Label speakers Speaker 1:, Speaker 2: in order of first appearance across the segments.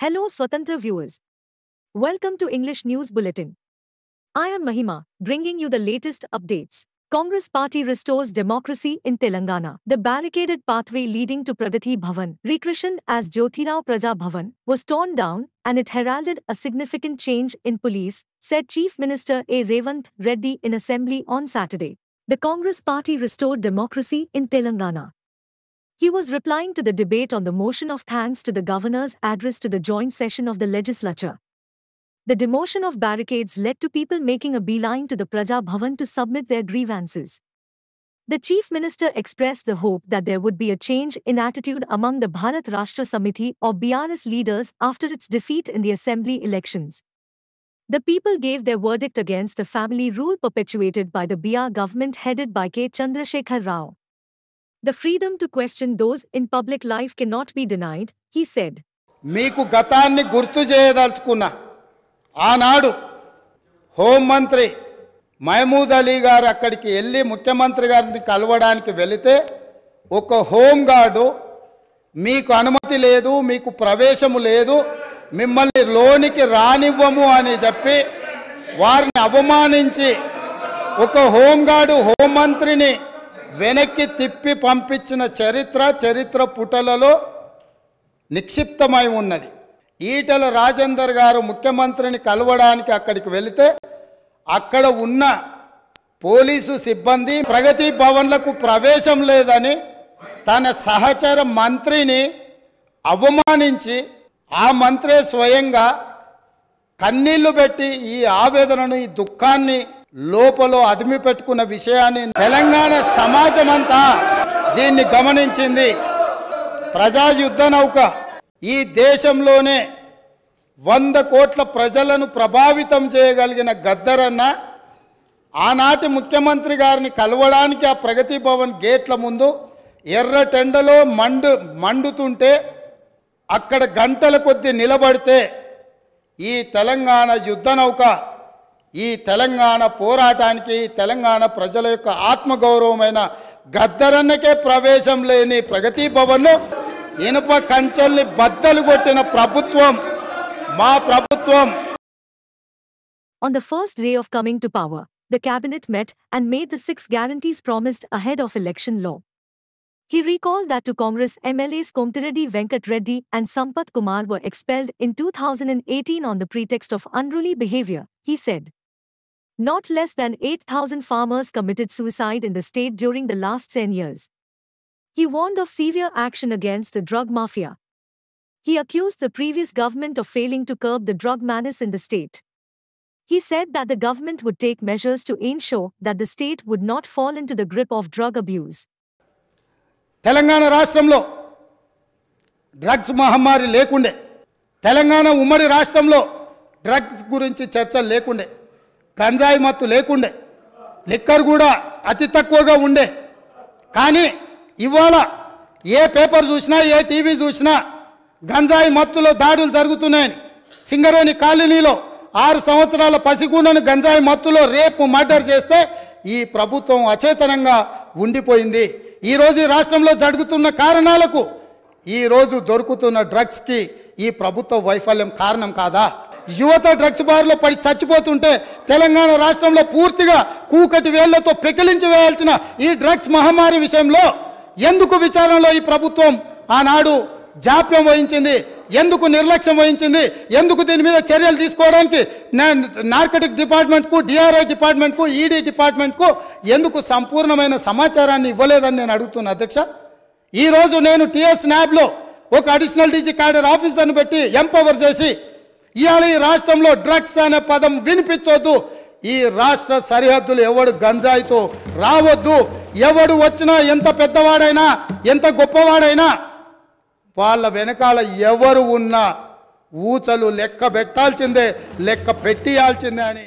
Speaker 1: Hello Swatantra viewers. Welcome to English News Bulletin. I am Mahima, bringing you the latest updates. Congress party restores democracy in Telangana. The barricaded pathway leading to Pragati Bhavan, rechristened as Jyotirao Praja Bhavan, was torn down and it heralded a significant change in police, said Chief Minister A. Revant Reddy in Assembly on Saturday. The Congress party restored democracy in Telangana. He was replying to the debate on the motion of thanks to the governor's address to the joint session of the legislature. The demotion of barricades led to people making a beeline to the Praja Bhavan to submit their grievances. The Chief Minister expressed the hope that there would be a change in attitude among the Bharat Rashtra Samiti or BRS leaders after its defeat in the assembly elections. The people gave their verdict against the family rule perpetuated by the BR government headed by K. Chandrasekhar Rao. The freedom to question those in public life cannot be denied, he said.
Speaker 2: మీకు గతాన్ని గుర్తు చేయదలుచుకున్నా ఆనాడు హోంమంత్రి మహమూద్ అలీ గారు అక్కడికి వెళ్ళి ముఖ్యమంత్రి గారిని కలవడానికి వెళితే ఒక హోంగార్డు మీకు అనుమతి లేదు, మీకు ప్రవేశము లేదు, మిమ్మల్ని లోనికి రానివ్వము అని చెప్పి వారిని అవమానించి ఒక హోంగార్డు హోంమంత్రిని వెనక్కి తిప్పి పంపించిన చరిత్ర పుటలలో నిక్షిప్తమై ఉన్నది. ఈటల రాజేందర్ గారు ముఖ్యమంత్రిని కలవడానికి అక్కడికి వెళితే అక్కడ ఉన్న పోలీసు సిబ్బంది ప్రగతి భవన్లకు ప్రవేశం లేదని తన సహచర మంత్రిని అవమానించి ఆ మంత్రే స్వయంగా కన్నీళ్లు పెట్టి ఈ ఆవేదనను ఈ దుఃఖాన్ని లోపల అదిమి పెట్టుకున్న విషయాన్ని తెలంగాణ సమాజమంతా దీన్ని గమనించింది. ప్రజా యుద్ధ నౌక ఈ దేశంలోనే 100 కోట్ల ప్రజలను ప్రభావితం చేయగలిగిన గద్దరన్న ఆనాటి ముఖ్యమంత్రి గారిని కలవడానికి ఆ ప్రగతి భవన్ గేట్ల ముందు ఎర్రటెండలో మండుతుంటే అక్కడ గంటల కొద్దీ నిలబడితే ఈ తెలంగాణ యుద్ధ నౌక ఈ తెలంగాణ పోరాటానికి తెలంగాణ ప్రజల యొక్క ఆత్మగౌరవమైన గద్దరన్నకే ప్రవేశం లేని ప్రగతి భవన్ను ఇనుప కంచెల్ని బద్దలు కొట్టిన ప్రభుత్వం మా ప్రభుత్వం.
Speaker 1: On the first day of coming to power, the cabinet met and made the 6 guarantees promised ahead of election law. He recalled that two Congress MLAs Komtireddy Venkat Reddy and Sampath Kumar were expelled in 2018 on the pretext of unruly behavior, he said. Not less than 8,000 farmers committed suicide in the state during the last 10 years. He warned of severe action against the drug mafia. He accused the previous government of failing to curb the drug menace in the state. He said that the government would take measures to ensure that the state would not fall into the grip of drug abuse.
Speaker 2: Telangana రాష్ట్రంలో drugs మహమ్మారి లేకుండే, తెలంగాణ ఉమ్మడి రాష్ట్రంలో drugs గురించి చర్చ లేకుండే, గంజాయి మత్తు లేకుండే, లిక్కర్ కూడా అతి తక్కువగా ఉండే. కానీ ఇవాళ ఏ పేపర్ చూసినా ఏ టీవీ చూసినా గంజాయి మత్తులో దాడులు జరుగుతున్నాయని, సింగరేణి కాలనీలో 6 సంవత్సరాల పసిగుండను గంజాయి మత్తులో రేపు మర్డర్ చేస్తే ఈ ప్రభుత్వం అచేతనంగా ఉండిపోయింది. ఈరోజు ఈ రాష్ట్రంలో జరుగుతున్న కారణాలకు ఈరోజు దొరుకుతున్న డ్రగ్స్కి ఈ ప్రభుత్వ వైఫల్యం కారణం కాదా? యువత డ్రగ్స్ బార్లో పడి చచ్చిపోతుంటే తెలంగాణ రాష్ట్రంలో పూర్తిగా కూకటి వేళ్లతో పెకిలించి వేయాల్సిన ఈ డ్రగ్స్ మహమ్మారి విషయంలో ఎందుకు విచారణలో ఈ ప్రభుత్వం ఆనాడు జాప్యం వహించింది? ఎందుకు నిర్లక్ష్యం వహించింది? ఎందుకు దీని మీద చర్యలు తీసుకోవడానికి నార్కటిక్ డిపార్ట్మెంట్కు, డిఆర్ఐ డిపార్ట్మెంట్కు, ఈడీ డిపార్ట్మెంట్కు ఎందుకు సంపూర్ణమైన సమాచారాన్ని ఇవ్వలేదని నేను అడుగుతున్నా అధ్యక్ష. ఈరోజు నేను టీఎస్ న్యాబ్లో ఒక అడిషనల్ డీజీ క్యాడర్ ఆఫీసర్ని పెట్టి ఎంపవర్ చేసి ఇవాళ ఈ రాష్ట్రంలో డ్రగ్స్ అనే పదం వినిపించొద్దు, ఈ రాష్ట్ర సరిహద్దులు ఎవడు గంజాయితో రావద్దు, ఎవడు వచ్చినా ఎంత పెద్దవాడైనా ఎంత గొప్పవాడైనా వాళ్ళ వెనకాల ఎవరు ఉన్నా ఊచలు లెక్క పెట్టాల్సిందే, లెక్క పెట్టియాల్సిందే అని.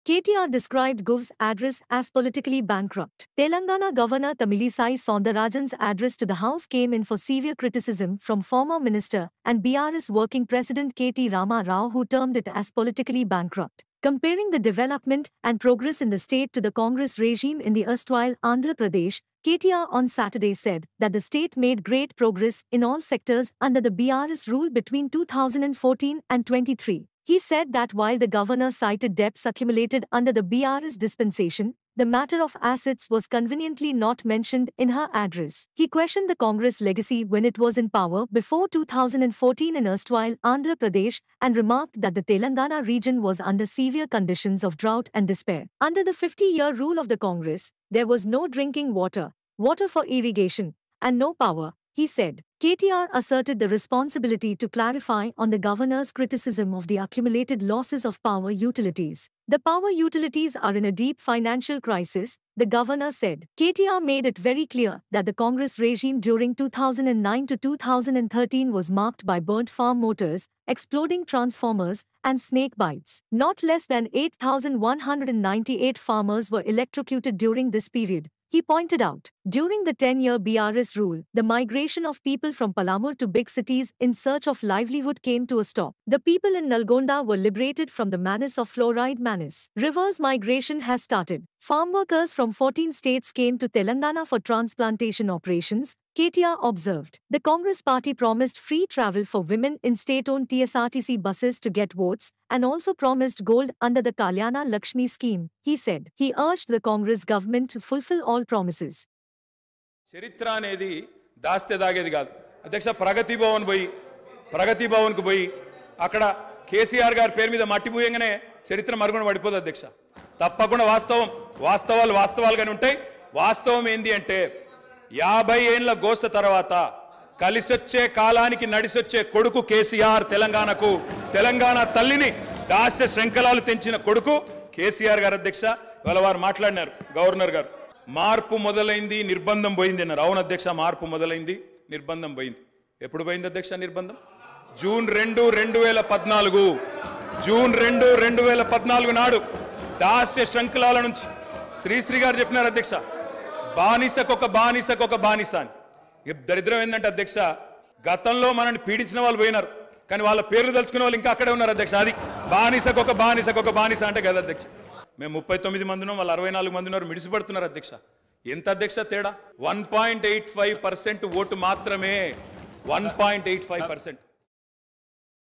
Speaker 1: KTR described Gov's address as politically bankrupt. Telangana Governor Tamilisai Soundarajan's address to the House came in for severe criticism from former minister and BRS working president K.T. Rama Rao, who termed it as politically bankrupt. Comparing the development and progress in the state to the Congress regime in the erstwhile Andhra Pradesh, KTR on Saturday said that the state made great progress in all sectors under the BRS rule between 2014 and 23. He said that while the governor cited debts accumulated under the BRS dispensation, the matter of assets was conveniently not mentioned in her address. He questioned the Congress legacy when it was in power before 2014 in erstwhile Andhra Pradesh and remarked that the Telangana region was under severe conditions of drought and despair. Under the 50-year rule of the Congress, there was no drinking water, water for irrigation, and no power, he said. KTR asserted the responsibility to clarify on the governor's criticism of the accumulated losses of power utilities. The power utilities are in a deep financial crisis, the governor said. KTR made it very clear that the Congress regime during 2009 to 2013 was marked by burnt farm motors, exploding transformers, and snake bites. Not less than 8,198 farmers were electrocuted during this period, he pointed out. During the 10-year BRS rule, the migration of people from Palamur to big cities in search of livelihood came to a stop. The people in Nalgonda were liberated from the menace of fluoride menace. Reverse migration has started. Farm workers from 14 states came to Telangana for transplantation operations, KTR observed. The Congress party promised free travel for women in state-owned TSRTC buses to get votes and also promised gold under the Kalyana Lakshmi scheme, he said. He urged the Congress government to fulfill all promises.
Speaker 3: చరిత్ర అనేది దాస్తే దాగేది కాదు. అధ్యక్ష ప్రగతి భవన్కు పోయి అక్కడ కేసీఆర్ గారి పేరు మీద మట్టి పూయంగానే చరిత్ర మరుగున పడిపోదు అధ్యక్ష. తప్పకుండా వాస్తవాలుగానే ఉంటాయి. వాస్తవం ఏంది అంటే 50 ఏళ్ల గోస తర్వాత కలిసొచ్చే కాలానికి నడిసొచ్చే కొడుకు కేసీఆర్ తెలంగాణకు, తెలంగాణ తల్లిని దాస్య శృంఖలాలు తెంచిన కొడుకు కేసీఆర్ గారు అధ్యక్ష. వాళ్ళ వారు మాట్లాడినారు గవర్నర్ గారు. మార్పు మొదలైంది, నిర్బంధం పోయింది అన్నారు. అవును అధ్యక్ష, మార్పు మొదలైంది, నిర్బంధం పోయింది. ఎప్పుడు పోయింది అధ్యక్ష నిర్బంధం? జూన్ 2, 2014. జూన్ 2, 2014 నాడు దాస్య శృంఖలాల నుంచి శ్రీశ్రీ గారు చెప్పినారు అధ్యక్ష, బానిసకొక బానిస అని. దరిద్రం ఏంటంటే అధ్యక్ష, గతంలో మనల్ని పీడించిన వాళ్ళు పోయినారు, కానీ వాళ్ళ పేర్లు తెలుసుకునే వాళ్ళు ఇంకా అక్కడే ఉన్నారు అధ్యక్ష. అది బానిసకొక బానిస అంటే కదా అధ్యక్ష. మేము 39 మంది ఉన్నాం, వాళ్ళు 64 మంది ఉన్నారు, మిడిసిపడుతున్నారు అధ్యక్ష. ఎంత అధ్యక్ష తేడా? 1.85% ఓటు మాత్రమే. 1.85%.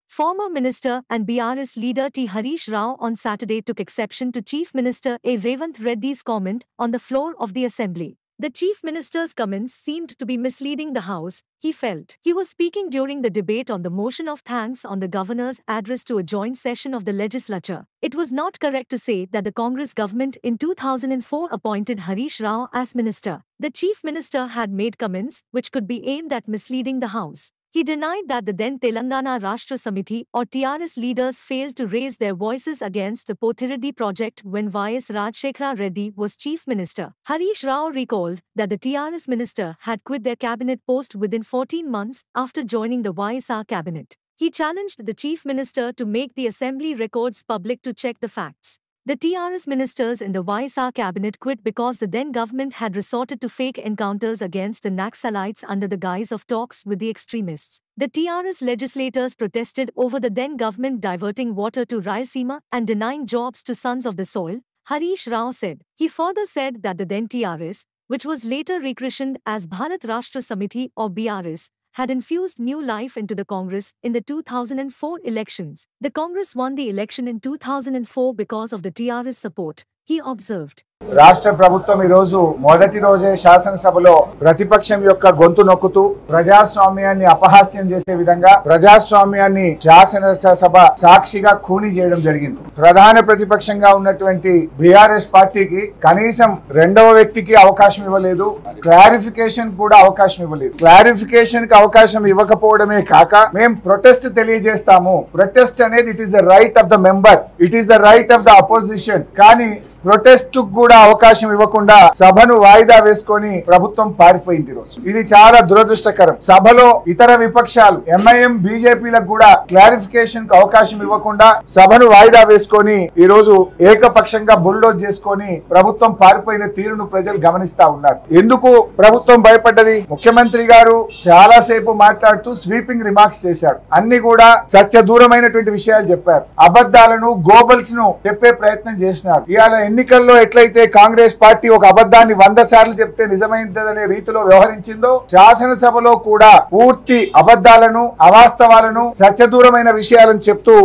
Speaker 1: Former Minister and BRS leader T. Harish Rao on Saturday took exception to Chief Minister A. Revanth Reddy's comment on the floor of the Assembly. The Chief Minister's comments seemed to be misleading the House, he felt. He was speaking during the debate on the motion of thanks on the Governor's address to a joint session of the legislature. It was not correct to say that the Congress government in 2004 appointed Harish Rao as minister. The Chief Minister had made comments which could be aimed at misleading the House. He denied that the then Telangana Rashtra Samiti or TRS leaders failed to raise their voices against the Pothireddy project when Y.S. Rajshekhara Reddy was Chief Minister. Harish Rao recalled that the TRS minister had quit their cabinet post within 14 months after joining the YSR cabinet. He challenged the Chief Minister to make the Assembly records public to check the facts. The TRS ministers in the YSR cabinet quit because the then government had resorted to fake encounters against the Naxalites under the guise of talks with the extremists. The TRS legislators protested over the then government diverting water to Rayalaseema and denying jobs to sons of the soil, Harish Rao said. He further said that the then TRS, which was later rechristened as Bharat Rashtra Samiti or BRS, had infused new life into the Congress in the 2004 elections. The Congress won the election in 2004 because of the TRS support, he observed.
Speaker 4: రాష్ట్ర ప్రభుత్వం ఈ రోజు మొదటి రోజే శాసనసభలో ప్రతిపక్షం యొక్క గొంతు నొక్కుతూ ప్రజాస్వామ్యాన్ని అపహాస్యం చేసే విధంగా ప్రజాస్వామ్యాన్ని శాసనసభ సాక్షిగా ఖూనీ చేయడం జరిగింది. ప్రధాన ప్రతిపక్షంగా ఉన్నటువంటి బీఆర్ఎస్ పార్టీకి కనీసం రెండవ వ్యక్తికి అవకాశం ఇవ్వలేదు, క్లారిఫికేషన్ కూడా అవకాశం ఇవ్వలేదు. క్లారిఫికేషన్ కి అవకాశం ఇవ్వకపోవడమే కాక మేము ప్రొటెస్ట్ తెలియజేస్తాము. ప్రొటెస్ట్ అనేది it is the right of the member, it is the right of the opposition. కానీ ప్రొటెస్ట్ కూడా అవకాశం ఇవ్వకుండా సభను వాయిదా వేసుకొని ప్రభుత్వం పారిపోయింది. రోజు ఇది చాలా దురదృష్టకరం. సభలో ఇతర విపక్షాలు ఎంఐఎం బీజేపీలకు కూడా క్లారిఫికేషన్ కు అవకాశం ఇవ్వకుండా సభను వాయిదా వేసుకొని ఈ రోజు ఏకపక్షంగా బుల్డోజ్ చేసుకొని ప్రభుత్వం పారిపోయిన తీరును ప్రజలు గమనిస్తా ఉన్నారు. ఎందుకు ప్రభుత్వం భయపడ్డది? ముఖ్యమంత్రి గారు చాలా సేపు మాట్లాడుతూ స్వీపింగ్ రిమార్క్స్ చేశారు. అన్ని కూడా సత్య దూరమైనటువంటి విషయాలు చెప్పారు. అబద్ధాలను గోబల్స్ ను చెప్పే ప్రయత్నం చేసినారు. ఇవాళ ఎన్నికల్లో ఎట్లయితే ఏదైతే కాంగ్రెస్ పార్టీ ఒక అబద్ధాన్ని 100 సార్లు చెప్తే నిజమైందనే రీతిలో వ్యవహరించిందో శాసనసభలో కూడా పూర్తి అబద్ధాలను, అవాస్తవాలను, సత్యదూరమైన విషయాలను చెప్తూ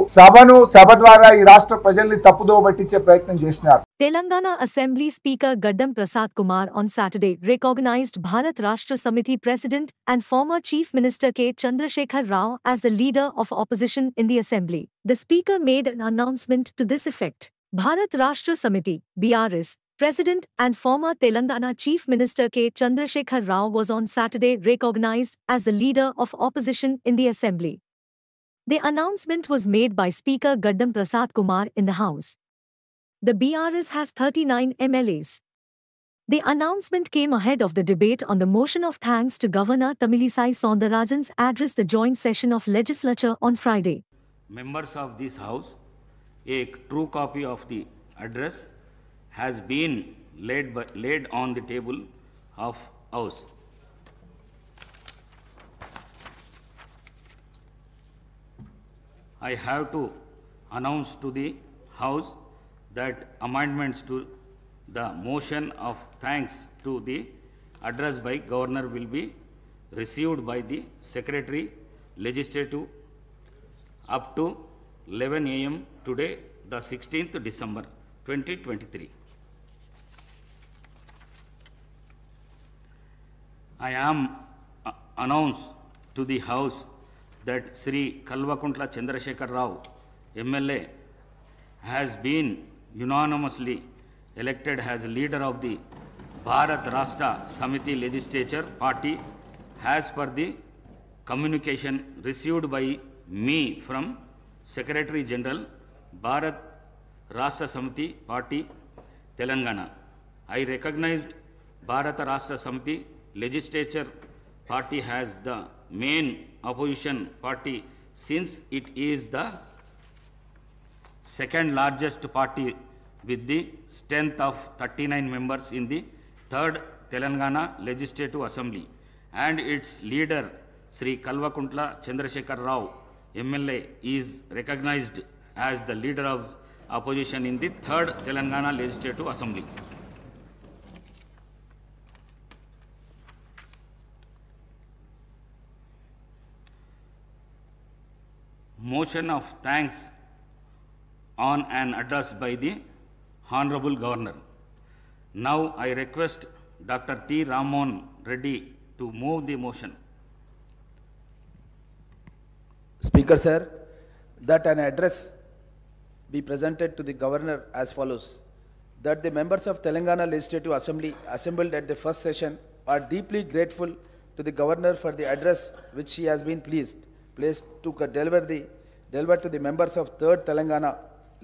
Speaker 4: సభ ద్వారా ఈ రాష్ట్ర ప్రజల్ని తప్పుదోవ పట్టించే ప్రయత్నం చేసినారు.
Speaker 1: Telangana Assembly Speaker Gaddam Prasad Kumar on Saturday recognized Bharat Rashtra Samiti President and former Chief Minister K. Chandrasekhar Rao as the leader of opposition in the Assembly. The Speaker made an announcement to this effect. Bharat Rashtra Samiti, BRS, President and former Telangana Chief Minister K. Chandrasekhar Rao was on Saturday recognized as the leader of opposition in the Assembly. The announcement was made by Speaker Gaddam Prasad Kumar in the House. The BRS has 39 MLAs. The announcement came ahead of the debate on the motion of thanks to Governor Tamilisai Soundarajan's address the joint session of legislature on Friday.
Speaker 5: Members of this House, a true copy of the address has been laid on the table of House. I have to announce to the House that amendments to the motion of thanks to the address by Governor will be received by the Secretary Legislative up to 11 a.m. today, the 16th December 2023. I am announced to the House that Sri Kalvakuntla Chandrasekhar Rao, MLA, has been unanimously elected as leader of the Bharat Rashtra Samiti Legislature Party as per the communication received by me from Secretary General Bharat Rashtra Samiti Party Telangana. I recognized Bharat Rashtra Samiti Legislature Party as the main opposition party since it is the second largest party with the strength of 39 members in the 3rd Telangana Legislative Assembly, and its leader Sri Kalvakuntla Chandrasekhar Rao, MLA, is recognized as the leader of opposition in the 3rd Telangana Legislative Assembly. Motion of thanks on an address by the Honorable Governor. Now I request Dr. T. Ramon Reddy to move the motion.
Speaker 6: Speaker sir, that an address be presented to the Governor as follows. That the members of Telangana Legislative Assembly assembled at the first session are deeply grateful to the Governor for the address which he has been pleased to deliver to the members of 3rd Telangana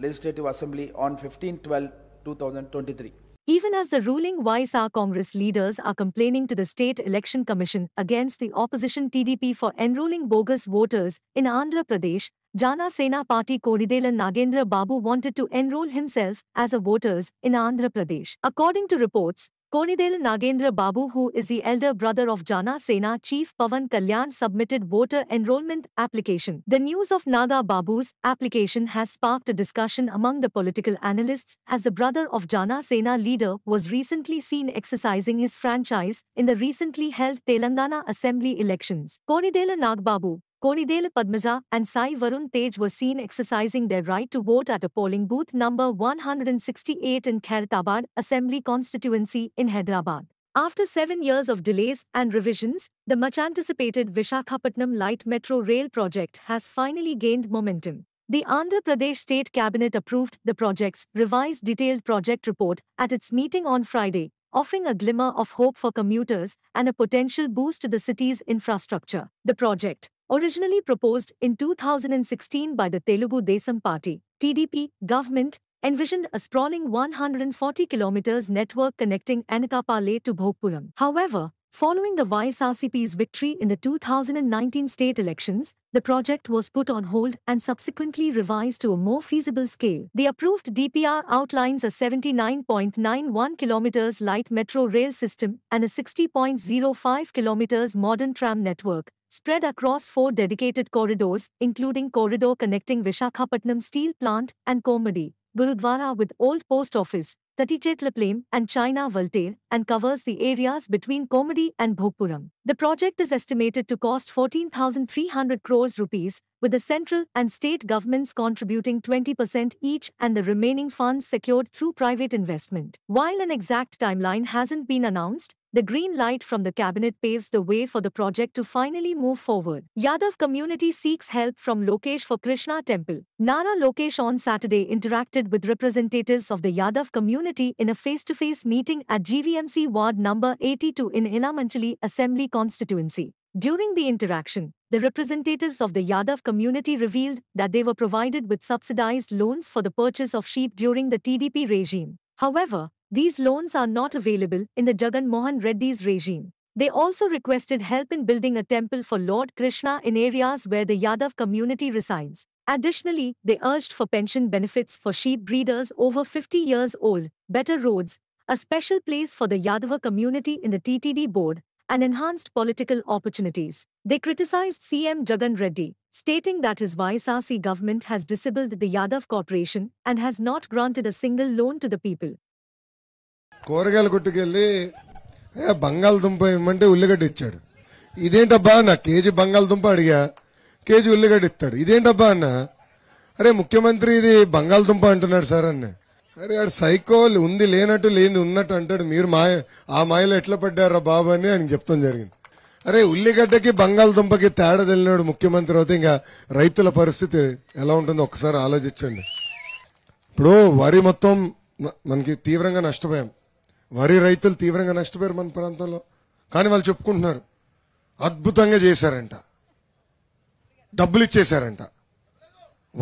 Speaker 6: Legislative Assembly on 15/12/2023.
Speaker 1: Even as the ruling YSR Congress leaders are complaining to the State Election Commission against the opposition TDP for enrolling bogus voters in Andhra Pradesh, Jana Sena Party Konidela Nagendra Babu wanted to enroll himself as a voters in Andhra Pradesh. According to reports, Konidela Nagendra Babu, who is the elder brother of Jana Sena Chief Pavan Kalyan, submitted voter enrollment application. The news of Naga Babu's application has sparked a discussion among the political analysts as the brother of Jana Sena leader was recently seen exercising his franchise in the recently held Telangana Assembly elections. Konidela Nagbabu, Konidela Padmaja and Sai Varun Tej were seen exercising their right to vote at a polling booth number 168 in Khairatabad Assembly constituency in Hyderabad. After 7 years of delays and revisions, the much-anticipated Visakhapatnam Light Metro Rail project has finally gained momentum. The Andhra Pradesh State Cabinet approved the project's revised detailed project report at its meeting on Friday, offering a glimmer of hope for commuters and a potential boost to the city's infrastructure. The project, originally proposed in 2016 by the Telugu Desam Party (TDP) government, envisioned a sprawling 140 kilometers network connecting Anakapalli to Bhoppuram. However, following the YSRCP's victory in the 2019 state elections, the project was put on hold and subsequently revised to a more feasible scale. The approved DPR outlines a 79.91 kilometers light metro rail system and a 60.05 kilometers modern tram network, spread across 4 dedicated corridors, including corridor connecting Visakhapatnam Steel Plant and Komadi, Gurudwara with Old Post Office, Tatichetlaplame and China Voltaire, and covers the areas between Komadi and Bhoppuram. The project is estimated to cost 14,300 crores rupees, with the central and state governments contributing 20% each and the remaining funds secured through private investment. While an exact timeline hasn't been announced, the green light from the cabinet paves the way for the project to finally move forward. Yadav community seeks help from Lokesh for Krishna temple. Nara Lokesh on Saturday interacted with representatives of the Yadav community in a face-to-face meeting at GVMC Ward number 82 in Ilamanchali Assembly constituency. During the interaction, the representatives of the Yadav community revealed that they were provided with subsidized loans for the purchase of sheep during the TDP regime. However, these loans are not available in the Jagan Mohan Reddy's regime. They also requested help in building a temple for Lord Krishna in areas where the Yadav community resides. Additionally, they urged for pension benefits for sheep breeders over 50 years old, better roads, a special place for the Yadava community in the TTD board, and enhanced political opportunities. They criticized CM Jagan Reddy, stating that his YSRC government has disabled the Yadav corporation and has not granted a single loan to the people.
Speaker 7: కూరగాయల కొట్టుకెళ్ళి బంగాళదుంప ఇమ్మంటే ఉల్లిగడ్డ ఇచ్చాడు. ఇదేంటబ్బా అన్న, KG బంగాళదుంప అడిగా, KG ఉల్లిగడ్డ ఇస్తాడు. ఇదేంటబ్బా అన్న, అరే ముఖ్యమంత్రి ఇది బంగాళదుంప అంటున్నాడు సార్ అన్న. అరే ఆడు సైకో, ఉంది లేనట్టు లేని ఉన్నట్టు అంటాడు. మీరు ఆ మాయలో ఎట్లా పడ్డారా బాబు అని ఆయన చెప్తాం జరిగింది. అరే ఉల్లిగడ్డకి బంగాళదుంపకి తేడా తెలినాడు ముఖ్యమంత్రి అవుతే ఇంకా రైతుల పరిస్థితి ఎలా ఉంటుందో ఒకసారి ఆలోచించండి. ఇప్పుడు వరి మొత్తం మనకి తీవ్రంగా నష్టపోయాం. వరి రైతులు తీవ్రంగా నష్టపోయారు మన ప్రాంతంలో. కానీ వాళ్ళు చెప్పుకుంటున్నారు అద్భుతంగా చేశారంట, డబ్బులు ఇచ్చేశారంట.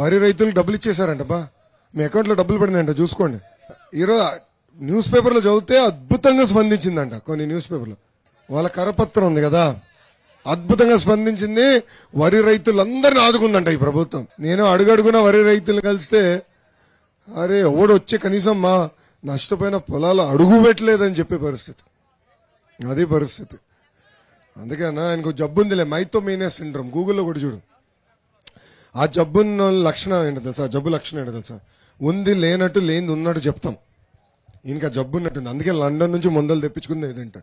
Speaker 7: వరి రైతులకు డబ్బులు ఇచ్చేశారంట. బా మీ అకౌంట్లో డబ్బులు పడిందంట చూసుకోండి. ఈరోజు న్యూస్ పేపర్లో చదివితే అద్భుతంగా స్పందించిందంట. కొన్ని న్యూస్ పేపర్లో వాళ్ళ కరపత్రం ఉంది కదా, అద్భుతంగా స్పందించింది. వరి రైతులందరినీ ఆదుకుందంట ఈ ప్రభుత్వం. నేను అడుగడుగున వరి రైతులు కలిస్తే అరే ఎవడు వచ్చే కనీసం మా నష్టపోయిన పొలాలు అడుగు పెట్టలేదని చెప్పే పరిస్థితి, అది పరిస్థితి. అందుకనా ఆయనకు జబ్బు ఉందిలే, మైథోమేనియా సిండ్రోమ్, గూగుల్లో కూడా చూడు. ఆ జబ్బున్న లక్షణం ఏంటో తెలుసా, జబ్బు లక్షణం ఏంటో తెలుసా, ఉంది లేనట్టు లేని ఉన్నట్టు చెప్తాం. ఇంకా జబ్బు ఉన్నట్టుంది, అందుకే లండన్ నుంచి మందులు తెప్పించుకుంది ఏదంట.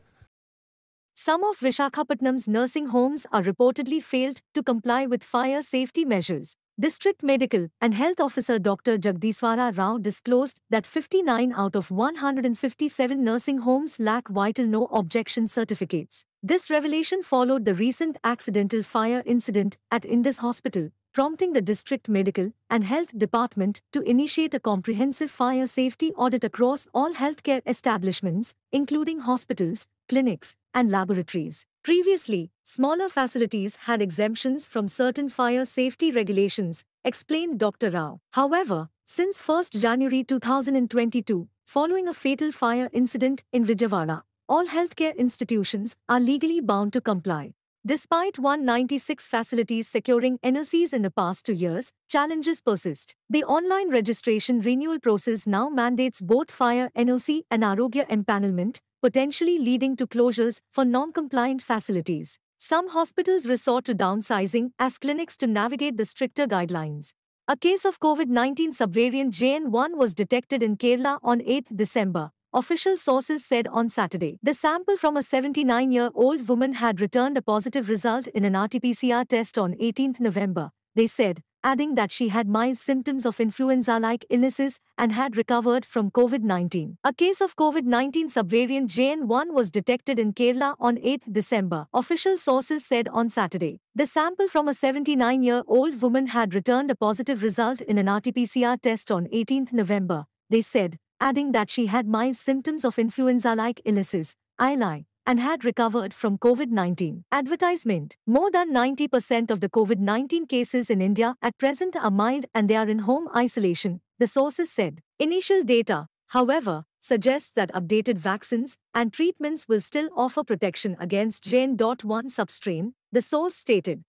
Speaker 1: Some of Vishakhapatnam's nursing homes are reportedly failed to comply with fire safety measures. District Medical and Health Officer Dr. Jagdishwara Rao disclosed that 59 out of 157 nursing homes lack vital no objection certificates. This revelation followed the recent accidental fire incident at Indus Hospital, prompting the District Medical and Health Department to initiate a comprehensive fire safety audit across all healthcare establishments, including hospitals, clinics, and laboratories. Previously, smaller facilities had exemptions from certain fire safety regulations, explained Dr. Rao. However, since 1st January 2022, following a fatal fire incident in Vijayawada, all healthcare institutions are legally bound to comply. Despite 196 facilities securing NOCs in the past 2 years, challenges persist. The online registration renewal process now mandates both fire NOC and Arogya empanelment, potentially leading to closures for non-compliant facilities. Some hospitals resort to downsizing as clinics to navigate the stricter guidelines. A case of COVID-19 subvariant JN1 was detected in Kerala on 8 December. Official sources said on Saturday. The sample from a 79-year-old woman had returned a positive result in an RT-PCR test on 18 November, they said, adding that she had mild symptoms of influenza-like illnesses and had recovered from COVID-19. A case of COVID-19 subvariant JN1 was detected in Kerala on 8 December, official sources said on Saturday. The sample from a 79-year-old woman had returned a positive result in an RT-PCR test on 18 November, they said, adding that she had mild symptoms of influenza-like illnesses, ILI, and had recovered from COVID-19. Advertisement. More than 90% of the COVID-19 cases in India at present are mild and they are in home isolation, the sources said. Initial data, however, suggests that updated vaccines and treatments will still offer protection against JN.1 substrain, the source stated.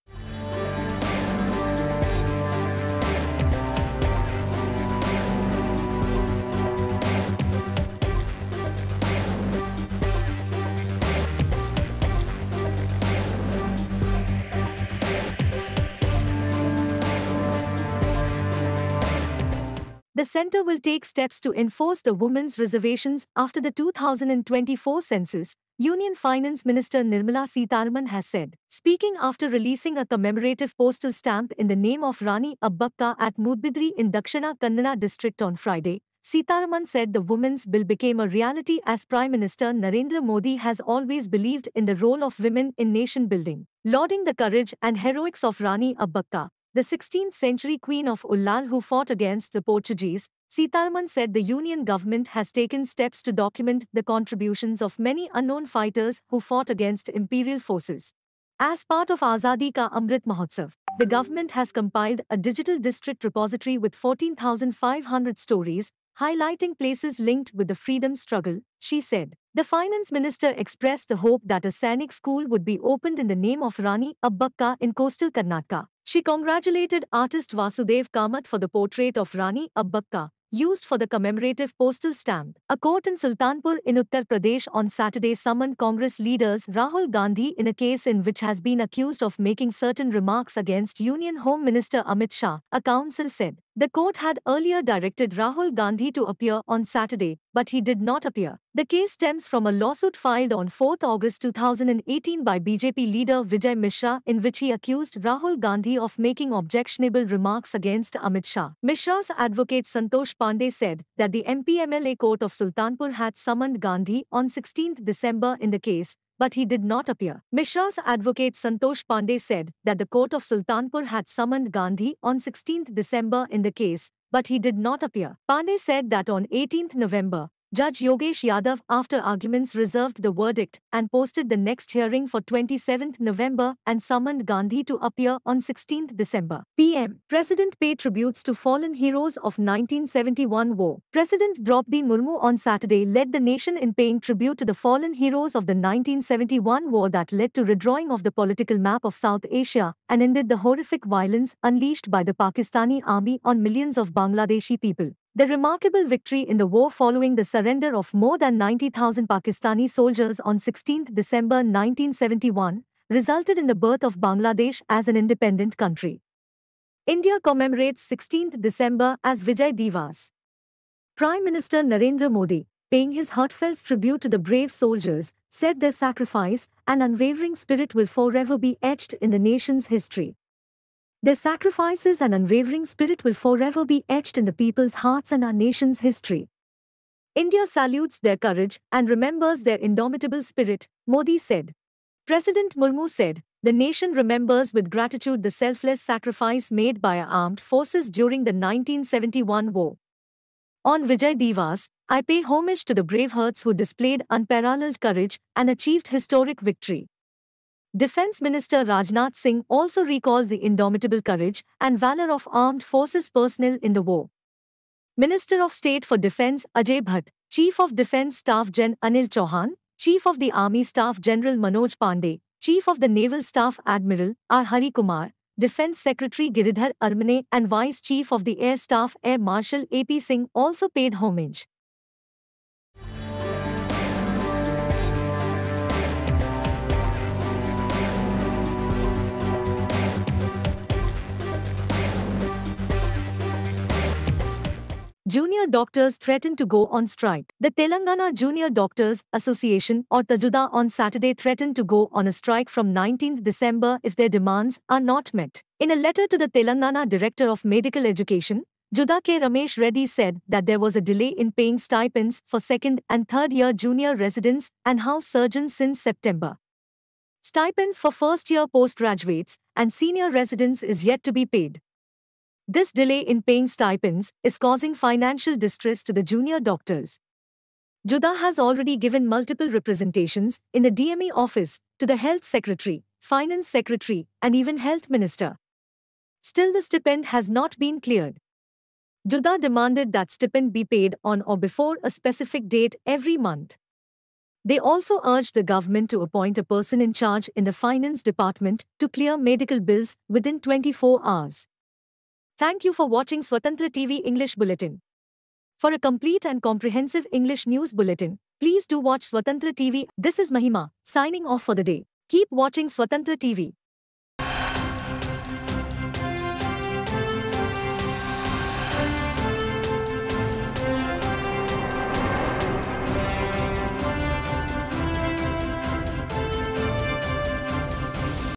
Speaker 1: The center will take steps to enforce the women's reservations after the 2024 census, Union Finance Minister Nirmala Sitharaman has said. Speaking after releasing a commemorative postal stamp in the name of Rani Abbakka at Mudbidri in Dakshina Kannada district on Friday, Sitharaman said the women's bill became a reality as Prime Minister Narendra Modi has always believed in the role of women in nation building. Lauding the courage and heroics of Rani Abbakka, the 16th century Queen of Ullal who fought against the Portuguese, Sitharaman said the union government has taken steps to document the contributions of many unknown fighters who fought against imperial forces. As part of Azadi Ka Amrit Mahotsav, the government has compiled a digital district repository with 14,500 stories, highlighting places linked with the freedom struggle, she said. The finance minister expressed the hope that a Sainik school would be opened in the name of Rani Abbakka in coastal Karnataka. She congratulated artist Vasudev Kamath for the portrait of Rani Abbakka, used for the commemorative postal stamp. A court in Sultanpur in Uttar Pradesh on Saturday summoned Congress leaders Rahul Gandhi in a case in which has been accused of making certain remarks against Union Home Minister Amit Shah, a counsel said. The court had earlier directed Rahul Gandhi to appear on Saturday, but he did not appear. The case stems from a lawsuit filed on 4 August 2018 by BJP leader Vijay Mishra in which he accused Rahul Gandhi of making objectionable remarks against Amit Shah. Mishra's advocate Santosh Pandey said that the MP-MLA court of Sultanpur had summoned Gandhi on 16 December in the case, but he did not appear. Mishra's advocate Santosh Pandey said that the court of Sultanpur had summoned Gandhi on 16 December in the case, but he did not appear. Pandey said that on 18 November, Judge Yogesh Yadav, after arguments, reserved the verdict and posted the next hearing for 27 November and summoned Gandhi to appear on 16 December. PM. President paid tributes to fallen heroes of 1971 war. President Draupadi Murmu on Saturday led the nation in paying tribute to the fallen heroes of the 1971 war that led to redrawing of the political map of South Asia and ended the horrific violence unleashed by the Pakistani army on millions of Bangladeshi people. The remarkable victory in the war following the surrender of more than 90,000 Pakistani soldiers on 16 December 1971 resulted in the birth of Bangladesh as an independent country. India commemorates 16 December as Vijay Divas. Prime Minister Narendra Modi, paying his heartfelt tribute to the brave soldiers, said their sacrifice and unwavering spirit will forever be etched in the nation's history. Their sacrifices and unwavering spirit will forever be etched in the people's hearts and our nation's history. India salutes their courage and remembers their indomitable spirit, Modi said. President Murmu said, the nation remembers with gratitude the selfless sacrifice made by our armed forces during the 1971 war. On Vijay Divas, I pay homage to the brave hearts who displayed unparalleled courage and achieved historic victory. Defense Minister Rajnath Singh also recalled the indomitable courage and valor of armed forces personnel in the war. Minister of State for Defense Ajay Bhatt, Chief of Defense Staff Gen Anil Chauhan, Chief of the Army Staff General Manoj Pandey, Chief of the Naval Staff Admiral R. Hari Kumar, Defense Secretary Giridhar Armane and Vice Chief of the Air Staff Air Marshal A.P. Singh also paid homage. Junior doctors threaten to go on strike. The Telangana Junior Doctors Association or Tajuda on Saturday threatened to go on a strike from 19 December if their demands are not met. In a letter to the Telangana Director of Medical Education, Juda K. Ramesh Reddy said that there was a delay in paying stipends for second and third year junior residents and house surgeons since September. Stipends for first year postgraduates and senior residents is yet to be paid. This delay in paying stipends is causing financial distress to the junior doctors. Juda has already given multiple representations in the DME office to the Health Secretary, Finance Secretary, and even Health Minister. Still, the stipend has not been cleared. Juda demanded that stipend be paid on or before a specific date every month. They also urged the government to appoint a person in charge in the finance department to clear medical bills within 24 hours. Thank you for watching Swatantra TV English Bulletin. For a complete and comprehensive English news bulletin, please do watch Swatantra TV. This is Mahima, signing off for the day. Keep watching Swatantra TV.